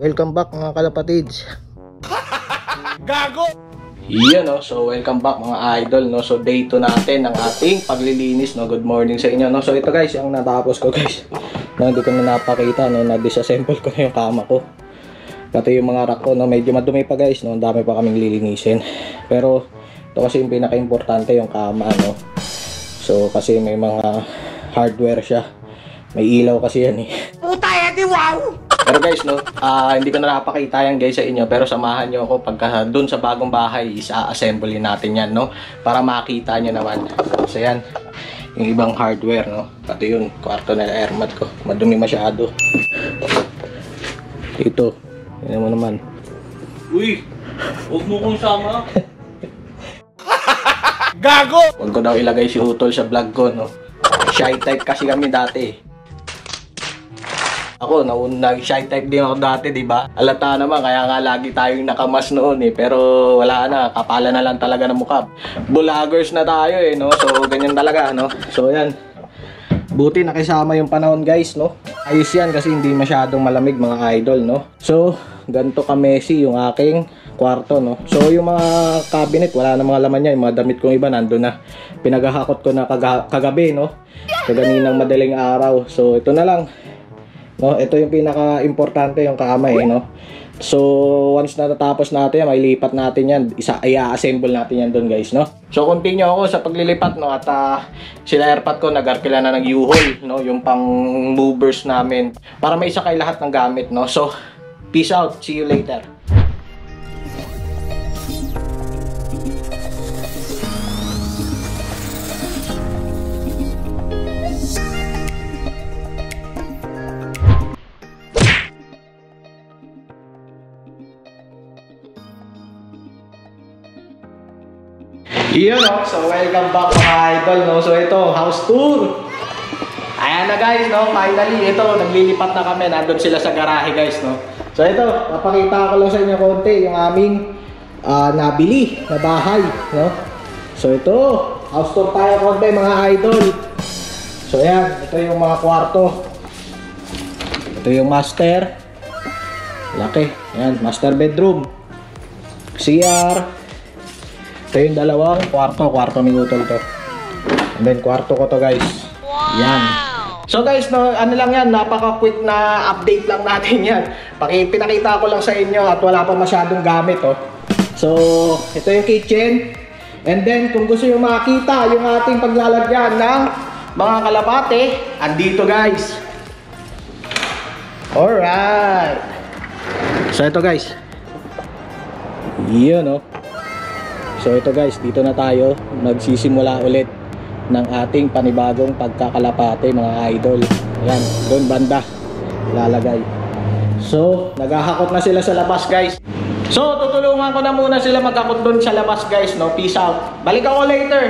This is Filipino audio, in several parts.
Welcome back mga kalapatids. Gago! Yan no, so welcome back mga idol no. So day 2 natin ng ating paglilinis no. Good morning sa inyo no. So ito guys, yung natapos ko guys. No, hindi ko na napakita no, na-disassemble ko na yung kama ko. Pati yung mga rack ko no, medyo madumi pa guys no. Ang dami pa kaming lilinisin. Pero ito kasi yung pinaka-importante yung kama no. So kasi may mga hardware siya. May ilaw kasi yan eh. Puta edi wow! Pero guys no, hindi ko na napakita yan guys sa inyo, pero samahan nyo ako pagka dun sa bagong bahay, isa-assemble natin yan no, para makita nyo naman. So yan, yung ibang hardware no, pati yun, kwarto na airmat ko, madumi masyado. Ito, yun mo naman. Uy, huwag mo kong sama. Gago! Huwag ko daw ilagay si Utol sa vlog ko no, shy type kasi kami dati. Ako, nag-shy type din ako dati, di ba? Alata naman, kaya nga lagi tayong nakamas noon eh. Pero wala na, kapala na lang talaga ng mukha. Vloggers na tayo eh, no? So, ganyan talaga, no? So, yan. Buti nakisama yung panahon, guys, no? Ayos yan kasi hindi masyadong malamig, mga idol, no? So, ganito ka-messy yung aking kwarto, no? So, yung mga cabinet, wala na mga laman niya. Yung mga damit kong iba, nandun na. Pinagahakot ko na kagabi, no? Kaganinang madaling araw. So, ito na lang. No, ito yung pinaka-importante yung kama eh, no. So, once na natapos natin yan, may lipat natin yan. I-assemble natin yan doon, guys, no. So, continue ako sa paglilipat, no, at sila airpat ko nag-arpila na ng U-Haul, no, yung pang movers namin para may isakay lahat ng gamit, no. So, peace out. See you later. Yun no, so welcome back mga idol no. So ito, house tour. Ayan na guys no, finally ito, naglilipat na kami. Nandun sila sa garahe guys no. So ito, papakita ko lang sa inyo konti yung aming nabili na bahay no. So ito, house tour tayo konti mga idol. So ayan, ito yung mga kwarto. Ito yung master. Laki, ayan, master bedroom, CR. Ito yung dalawang kwarto ni Utol to. And then kwarto ko to guys. Yan. So guys, no, ano lang yan, napaka-quick na update lang natin yan. Pinakita ko lang sa inyo at wala pa masyadong gamit oh. So, ito yung kitchen. And then, kung gusto nyo makita yung ating paglalagyan ng mga kalapate, andito guys. Alright. So, ito guys. Yun oh. So ito guys, dito na tayo magsisimula ulit ng ating panibagong pagkakalapate mga idol. Ayan, doon banda lalagay. So, naghahakot na sila sa labas guys. So, tutulungan ko na muna sila magkakot doon sa labas guys, no? Peace out. Balik ako later.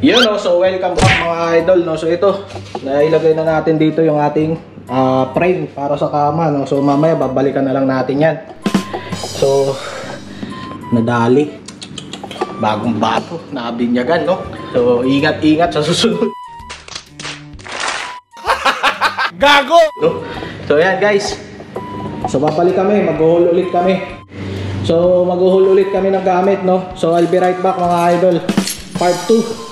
Yun no, so welcome back mga idol no. So ito, nailagay na natin dito yung ating frame para sa kama no. So mamaya babalikan na lang natin yan. So nadali, bagong bago, nabinyagan no. So ingat-ingat sa susunod. Gago! No? So yan guys. So babalik kami, mag-haul ulit kami. So mag-haul ulit kami ng gamit no. So I'll be right back mga idol. Part 2.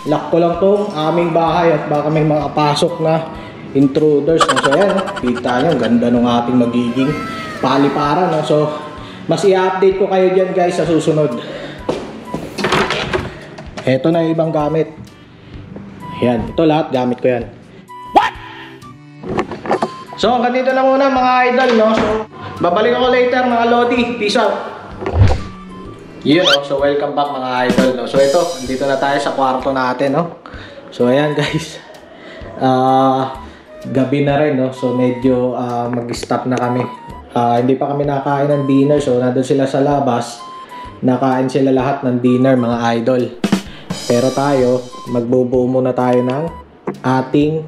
Lock ko lang tong aming bahay at baka may mga pasok na intruders. So ayan, kita nyo, ganda ng ating magiging paliparan. So mas i-update ko kayo dyan guys sa susunod. Heto na yung ibang gamit. Yan, ito lahat gamit ko yan. What? So, hanggang dito na muna mga idol, no? So, babalik ako later mga Lodi. Peace out. Yun, no? So, welcome back mga idol, no? So, ito, dito na tayo sa kwarto natin, no? So, ayan guys. Gabi na rin, no? So, medyo mag-stop na kami. Hindi pa kami nakain ng dinner. So, nandun sila sa labas. Nakain sila lahat ng dinner, mga idol. Pero tayo, magbubuo muna tayo ng ating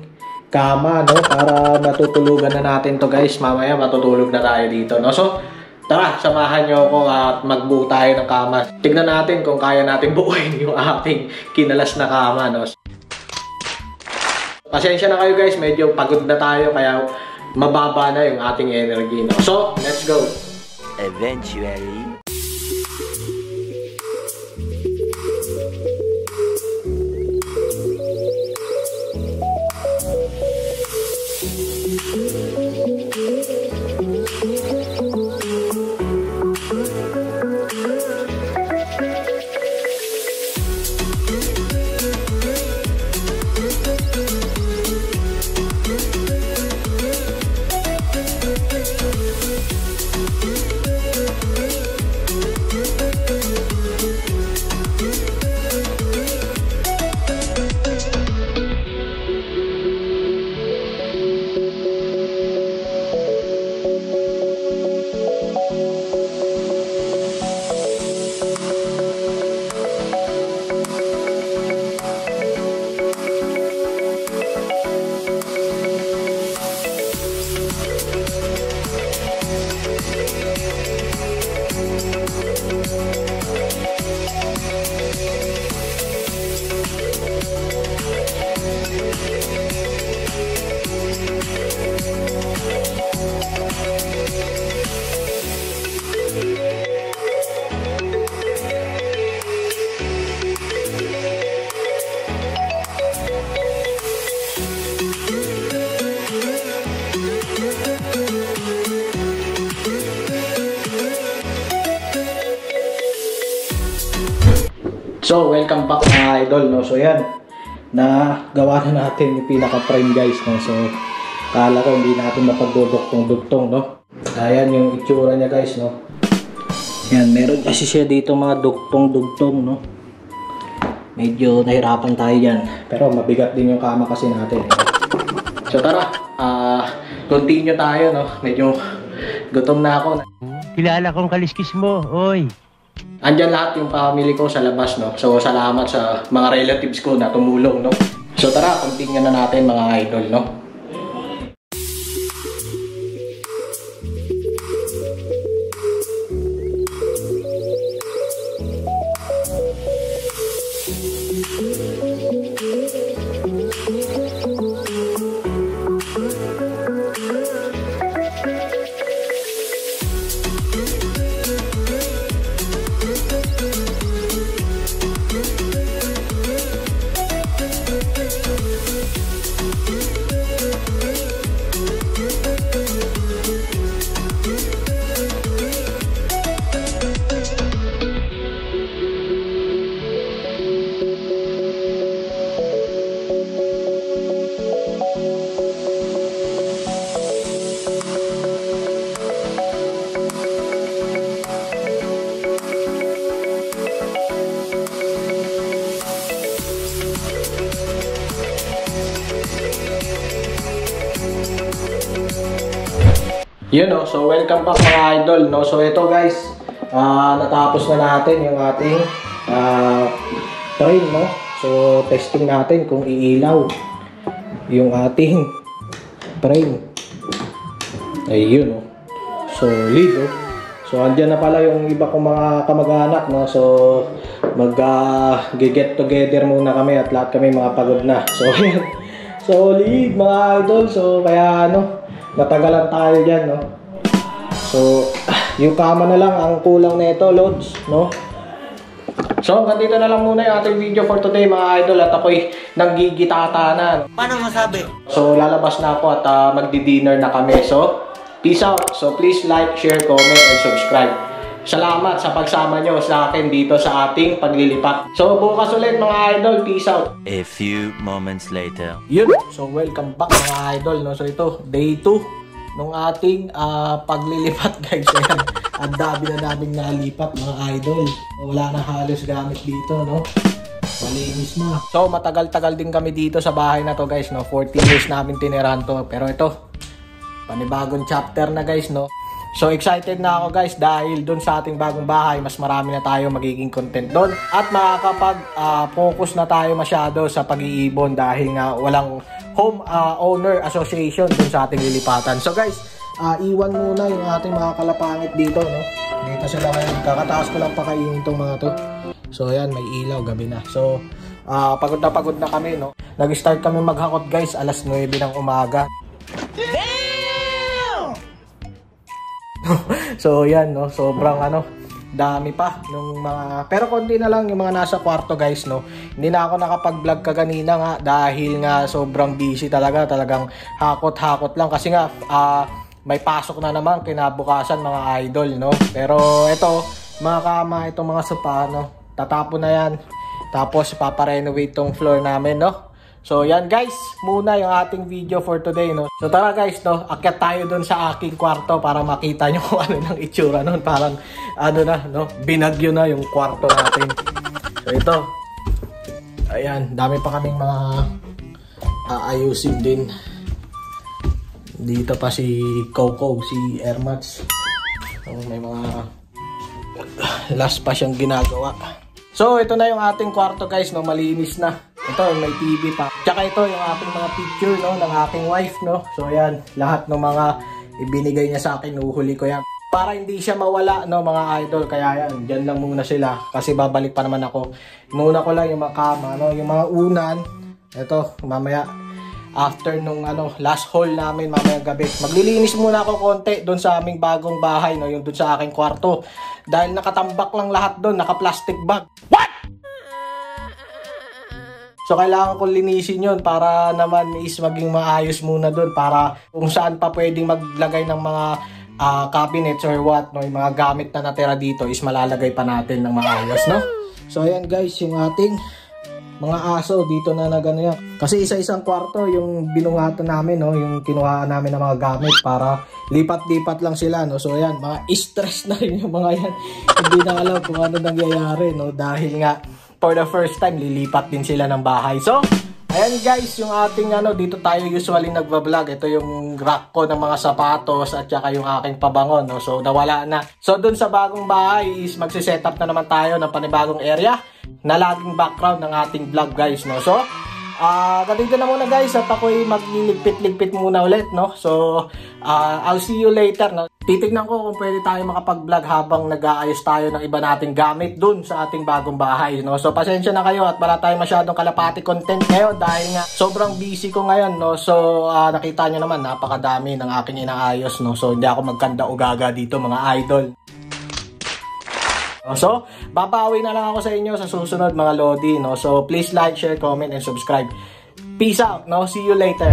kama, no? Para matutulugan na natin to guys. Mamaya matutulog na tayo dito, no? So, tara, samahan nyo ako at magbuo tayo ng kama. Tignan natin kung kaya natin buuin yung ating kinalas na kama, no? Pasensya na kayo guys, medyo pagod na tayo kaya mababa na yung ating energy, no? So, let's go! Eventually. So, welcome back mga idol, no? So, yan. Nagawa na natin yung pinaka-frame guys, no? So, kala ko hindi natin mapagduduktong-duktong, no? Ayan yung itsura niya guys, no? Yan, meron kasi siya dito mga duktong-duktong, no? Medyo nahirapan tayo yan. Pero mabigat din yung kama kasi natin. So, tara. Continue tayo, no? Medyo gutom na ako. Kilala kong kaliskis mo, oy. Andyan lahat yung family ko sa labas, no? So, salamat sa mga relatives ko na tumulong, no? So, tara, continue na natin mga idol, no? Yun, no? So, welcome back mga idol, no? So, ito guys, natapos na natin yung ating frame, no? So, testing natin kung iilaw yung ating frame. Ayun, no? Solid, no? So, andyan na pala yung iba kong mga kamag-anak, no? So, mag-get together muna kami at lahat kami mga pagod na. So, ayan. Solid, mga idol. So, kaya, natagalan tayo dyan, no? So, yung kama na lang ang kulang nito, loads, no? So, hanggang dito na lang muna yung ating video for today, mga idol. At ako'y naggigitata na. Paano masabi? So, lalabas na ako at magdi-dinner na kami. So, peace out. So, please like, share, comment, and subscribe. salamat sa pagsama nyo sa akin dito sa ating paglilipat. So bukas ulit mga idol, peace out. A few moments later. Yun, so welcome back mga idol, no? So ito, day 2 nung ating paglilipat guys. Ayan, ang dami na naming nalipat mga idol. Wala na halos gamit dito, no? Malinis na. So matagal-tagal din kami dito sa bahay na to guys, no? 14 years namin tiniran to. Pero ito, panibagong chapter na guys, no? So excited na ako guys dahil doon sa ating bagong bahay, mas marami na tayo magiging content doon. At makakapag-focus na tayo masyado sa pag-iibon dahil nga walang home owner association doon sa ating lilipatan. So guys, iwan muna yung ating mga kalapangit dito, no? Dito sila ngayon. Kakataas ko lang pakainin itong mga to. So ayan, may ilaw, gabi na. So pagod na kami, no? Nag-start kami maghakot guys alas 9 ng umaga. So yan, no, sobrang dami pa nung mga, pero konti na lang yung mga nasa kwarto guys, no. Hindi na ako nakapag-vlog kaganina nga dahil nga sobrang busy talagang hakot lang kasi nga may pasok na naman kinabukasan mga idol, no. Pero ito, mga kama, itong mga sopa, no, tatapon na yan, tapos ipaparenovate tong floor namin, no. So yan guys, muna yung ating video for today, no. So tara guys, no, akyat tayo dun sa aking kwarto para makita nyo kung ano ng itsura nun. Parang na, no, binagyo na yung kwarto natin. So ito, ayan, dami pa kaming mga aayusin din. Dito pa si Coco, si Airmats. So, may mga last pa siyang ginagawa. So ito na yung ating kwarto guys, no, malinis na. Ito, may TV pa. Tsaka ito yung ating mga picture, no, ng aking wife, no. So ayan, lahat ng mga ibinigay niya sa akin, uhuli ko yan. Para hindi siya mawala, no, mga idol. Kaya yan, dyan lang muna sila. Kasi babalik pa naman ako. Muna ko lang yung mga kama, no, yung mga unan. Ito, mamaya, after nung last haul namin, mamaya gabi. Maglilinis muna ako konti doon sa aming bagong bahay, no, yung doon sa aking kwarto. Dahil nakatambak lang lahat doon, naka-plastic bag. What? So kailangan kong linisin yun para naman is maging maayos muna doon, para kung saan pa pwedeng maglagay ng mga cabinets or what, no, yung mga gamit na natira dito is malalagay pa natin ng maayos, no. So ayan guys, yung ating mga aso dito na yan. Kasi isa-isang kwarto yung binungatan namin, no, yung kinuhaan namin ng mga gamit para lipat-lipat lang sila, no. So ayan, mga stress na rin yung mga yan. Hindi na alam kung ano nangyayari, no, dahil nga for the first time lilipat din sila ng bahay. So ayan guys, yung ating dito tayo usually nagva-vlog. Ito yung rack ko ng mga sapatos at saka yung aking pabangon, no. So nawala na. So dun sa bagong bahay is magse-set up na naman tayo ng panibagong area na laging background ng ating vlog guys, no. So ganito na muna guys, at ako'y magliligpit-ligpit muna ulit, no. So I'll see you later, no. Titignan ko kung pwede tayo makapag-vlog habang nag-aayos tayo ng iba nating gamit dun sa ating bagong bahay, no. So pasensya na kayo at wala tayong masyadong kalapati content ngayon dahil nga sobrang busy ko ngayon, no. So nakita nyo naman, napakadami ng aking inaayos, no. So hindi ako magkanda o gaga dito mga idol. So babawi na lang ako sa inyo sa susunod mga lodi, no. So please like, share, comment, and subscribe. Peace out, no. See you later.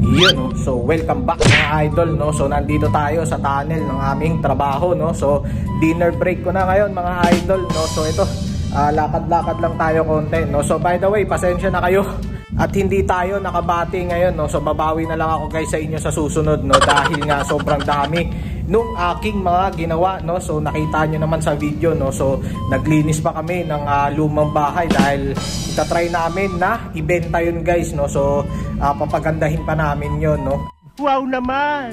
Yun, no? So welcome back mga idol, no. So nandito tayo sa tunnel ng aming trabaho, no. So dinner break ko na ngayon mga idol, no. So ito, lakad-lakad lang tayo konti, no. So by the way, pasensya na kayo at hindi tayo nakabati ngayon, no. So babawi na lang ako guys sa inyo sa susunod, no, dahil nga sobrang dami nung aking mga ginawa, no. So nakita nyo naman sa video, no. So naglinis pa kami ng lumang bahay dahil itatry namin na ibenta yun guys, no. So papagandahin pa namin yun, no. Wow naman!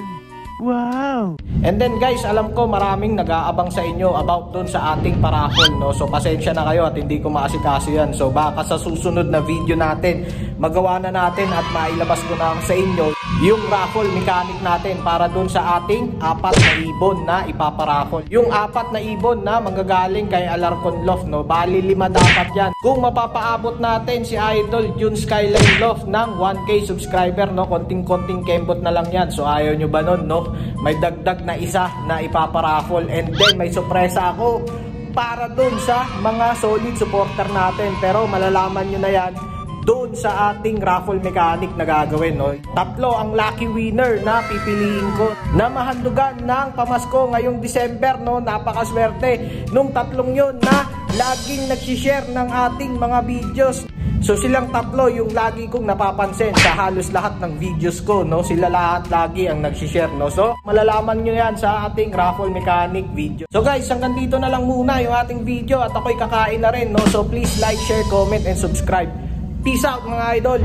Wow! And then guys, alam ko maraming nag-aabang sa inyo about dun sa ating paraffol, no. So pasensya na kayo at hindi ko maasikaso yan. So baka sa susunod na video natin, magawa na natin at mailabas ko na sa inyo yung raffle mechanic natin para dun sa ating 4 na ibon na ipaparaffle. Yung 4 na ibon na manggagaling kay Alarcon Loft, no. Bali 5 dapat yan. Kung mapapaabot natin si Idol June Skyline Loft ng 1K subscriber, no, konting-konting kembot na lang yan. So ayaw nyo ba nun, no? May dagdag na isa na ipaparaffle, and then may sorpresa ako para dun sa mga solid supporter natin. Pero malalaman nyo na yan doon sa ating raffle mechanic na gagawin, no? 3 ang lucky winner na pipiliin ko na mahandugan ng pamasko ngayong December, no? Napakaswerte nung 3 yun na laging nagsishare ng ating mga videos. So silang 3 yung lagi kong napapansin sa halos lahat ng videos ko, no? Sila lahat lagi ang nagsishare, no? So malalaman nyo yan sa ating raffle mechanic video. So guys, hanggang dito na lang muna yung ating video at ako'y kakain na rin, no? So please like, share, comment, and subscribe. Peace out mga idol!